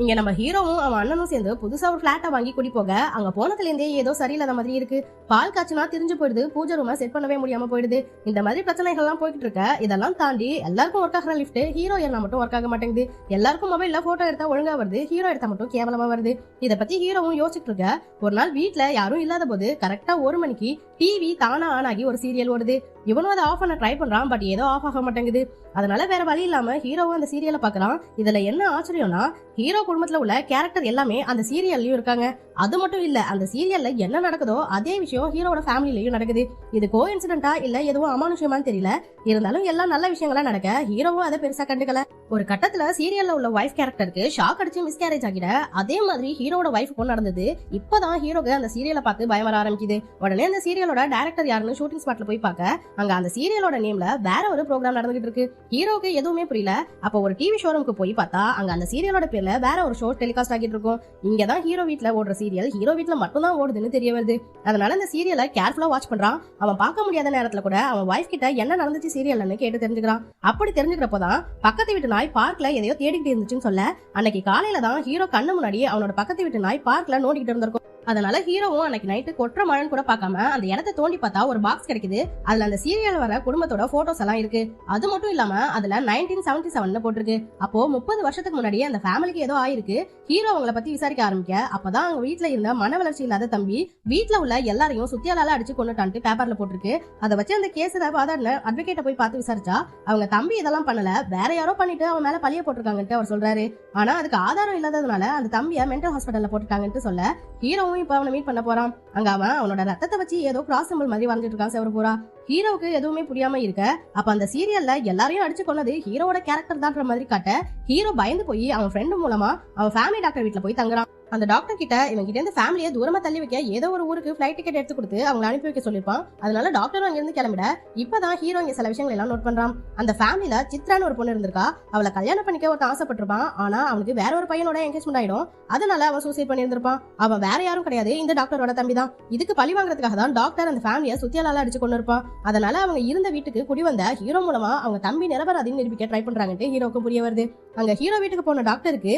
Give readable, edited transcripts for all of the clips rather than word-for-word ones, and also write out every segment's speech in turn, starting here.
இங்க நம்ம ஹீரோவும் அவன் அண்ணனும் சேர்ந்து புதுசா ஒரு பிளாட்டை வாங்கி குடி போக அங்க போனதுல இருந்தே ஏதோ சரியில்லாத மாதிரி இருக்கு. பால் காய்ச்சினா திரிஞ்சு போயிடுது, பூஜை ரூமை செட் பண்ணவே முடியாம போயிடுது. இந்த மாதிரி பிரச்சனைகள் எல்லாம் போயிட்டு இருக்க. இதெல்லாம் தாண்டி எல்லாருக்கும் ஒர்க் ஆகிற லிஃப்ட் ஹீரோ ஏறினா மட்டும் ஒர்க் ஆக மாட்டேங்குது. எல்லாருக்கும் மொபைல்ல போட்டோ எடுத்தா ஒழுங்கா வருது, ஹீரோ எடுத்தா மட்டும் கேவலமா வருது. இத பத்தி ஹீரோவும் யோசிச்சுட்டு இருக்க. ஒரு நாள் வீட்டுல யாரும் இல்லாத போது கரெக்டா 1 மணிக்கு டிவி தானா ஆன் ஆகி ஒரு சீரியல் ஓடுது. இவனும் அதை ஆஃப் பண்ண ட்ரை பண்றான், பட் ஏதோ ஆஃப் ஆக மாட்டேங்குது. அதனால வேற வழி இல்லாம ஹீரோவும் அந்த சீரியலை பாக்குறான். இதுல என்ன ஆச்சரியம்னா, ஹீரோ குடும்பத்துல உள்ள கேரக்டர் எல்லாமே அந்த சீரியல்லயும் இருக்காங்க. அது மட்டும் இல்ல, அந்த சீரியல்ல என்ன நடக்குதோ அதே விஷயம் ஹீரோட ஃபேமிலிலயும் நடக்குது. இது கோஇன்சிடென்ட்டா இல்ல எதுவும் அமானுஷ்யமான்னு தெரியல. இருந்தாலும் எல்லாம் நல்ல விஷயங்களா நடக்க ஹீரோவும் அதை பெருசா கண்டுக்கல. ஒரு கட்டத்துல சீரியல்ல உள்ள வைஃப் கேரக்டருக்கு ஷாக் அடிச்சு மிஸ்கேரேஜ் ஆகிட. அதே மாதிரி ஹீரோட வைஃப்க்கும் நடந்தது. இப்பதான் ஹீரோக்கு அந்த சீரியலை பார்த்து பயம் வர ஆரம்பிக்குது. உடனே அந்த சீரியலோட டைரக்டர் யாருன்னு ஷூட்டிங் ஸ்பாட்ல போய் பார்க்க அங்க அந்த சீரியலோட நேம்ல வேற ஒரு ப்ரோக்ராம் நடந்துகிட்டு இருக்கு. ஹீரோக்கு எதுவுமே புரியல. அப்ப ஒரு டிவி ஷோரூமுக்கு போய் பார்த்தா அங்க அந்த சீரியலோட பேர்ல வேற ஒரு ஷோ டெலிகாஸ்ட் ஆகிட்டு இருக்கும். இங்கதான் ஹீரோ வீட்ல ஓடுற சீரியல் ஹீரோ வீட்ல மட்டும் தான் ஓடுதுன்னு தெரிய வருது. அதனால அந்த சீரியலை கேர்ஃபுல்லா வாட்ச் பண்றான். அவன் பார்க்க முடியாத நேரத்துல கூட அவன் வைஃப் கிட்ட என்ன நடந்துச்சு சீரியல்னு கேட்டு தெரிஞ்சுக்கிறான். அப்படி தெரிஞ்சுக்கிறப்பதான் பக்கத்து வீட்டு நாய் பார்க்ல எதையோ தேடிக்கிட்டு இருந்துச்சுன்னு சொல்ல, அன்னைக்கு காலையில தான் ஹீரோ கண்ணு முன்னாடி அவனோட பக்கத்து வீட்டு நாய் பார்க்ல நோண்டிக்கிட்டு இருந்திருக்கும். அதனால ஹீரோவும் அன்னைக்கு நைட்டு கொற்ற மழைன்னு கூட பார்க்காம அந்த இடத்தை தோண்டி பார்த்தா ஒரு பாக்ஸ் கிடைக்குது. அதுல அந்த சீரியல் வர குடும்பத்தோட போட்டோஸ் எல்லாம் இருக்கு. அது மட்டும் இல்லாம அதுல 1977 போட்டிருக்கு. அப்போ 30 வருஷத்துக்கு முன்னாடி அந்த ஃபேமிலிக்கு ஏதோ ஆயிருக்கு. ஹீரோ அவங்கள பத்தி விசாரிக்க ஆரம்பிக்க அப்பதான் அவங்க வீட்டுல இருந்த மன வளர்ச்சி இல்லாத தம்பி வீட்டுல உள்ள எல்லாரையும் சுத்தியாலால அடிச்சு கொண்டுட்டான்ட்டு பேப்பர்ல போட்டிருக்கு. அதை வச்சு அந்த கேஸ்ல வாதாடின அட்வொகேட்டை போய் பார்த்து விசாரிச்சா அவங்க தம்பி இதெல்லாம் பண்ணல, வேற யாரோ பண்ணிட்டு அவன் மேல பழிய போட்டிருக்காங்கன்ட்டு அவர் சொல்றாரு. ஆனா அதுக்கு ஆதாரம் இல்லாததுனால அந்த தம்பிய மென்டல் ஹாஸ்பிட்டல்ல போட்டுட்டாங்கன்ட்டு சொல்ல, ஹீரோ இப்ப அவனை மீட் பண்ண போறான். அங்க அவன் அவனோட ரத்தத்தை வச்சு ஏதோ கிராஸ் சிம்பிள் மாதிரி வரைஞ்சிட்டு இருக்கான் செவரு பூரா. ஹீரோவுக்கு எதுவுமே புரியாம இருக்க. அப்ப அந்த சீரியல்ல எல்லாரையும் அடிச்சு கொன்னது ஹீரோவோட கேரக்டர் தான் மாதிரி காட்ட ஹீரோ பயந்து போய் அவன் ஃப்ரெண்டு மூலமா அவன் ஃபேமிலி டாக்டர் வீட்டுல போய் தங்குறான். அந்த டாக்டர் கிட்ட இவங்க கிட்ட இருந்து ஃபேமிலியை தூரமா தள்ளி வைக்க ஏதோ ஒரு ஊருக்கு ஃபிளைட் டிக்கெட் எடுத்து கொடுத்து அவங்க அனுப்பி வைக்க சொல்லிருப்பான். அதனால டாக்டரும் அங்க இருந்து கிளம்பிட இப்பதான் ஹீரோ இங்க சில விஷயங்கள் எல்லாம் நோட் பண்றான். அந்த ஃபேமிலில சித்ரான்னு ஒரு பொண்ணு இருந்திருக்கா. அவளை கல்யாணம் பண்ணிக்க ஒருத்தன் ஆசைப்பட்டிருப்பான். ஆனா அவனுக்கு வேற ஒரு பையனோட என்கேஜ்மெண்ட் ஆயிடும். அதனால அவன் சூசைட் பண்ணியிருந்திருப்பான். அவன் வேற யாரும் கிடையாது, இந்த டாக்டரோட தம்பி தான். இதுக்கு பழி வாங்குறதுக்காக தான் டாக்டர் அந்த ஃபேமிலியை சுத்தியாலால அடிச்சு கொண்டு இருப்பான். அதனால அவங்க இருந்த வீட்டுக்கு குடி வந்த ஹீரோ மூலமா அவங்க தம்பி நிரபராதின்னு நிரூபிக்க ட்ரை பண்றாங்கன்ட்டு ஹீரோக்கு புரிய வருது. அங்க ஹீரோ வீட்டுக்கு போன டாக்டருக்கு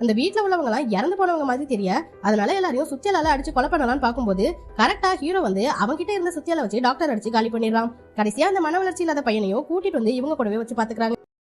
அந்த வீட்டுல உள்ளவங்க எல்லாம் இறந்து போனவங்க மாதிரி தெரிய, அதனால எல்லாரையும் சுத்தியாலால அடிச்சு கொலை பண்ணலாம்னு பார்க்கும்போது கரெக்டா ஹீரோ வந்து அவங்கிட்ட இருந்த சுத்தியால வச்சு டாக்டர் அடிச்சு காலி பண்ணிடுறான். கடைசியா அந்த மன வளர்ச்சி இல்லாத பையனையும் கூட்டிட்டு வந்து இவங்க கூடவே வச்சு பாத்துக்கிறாங்க.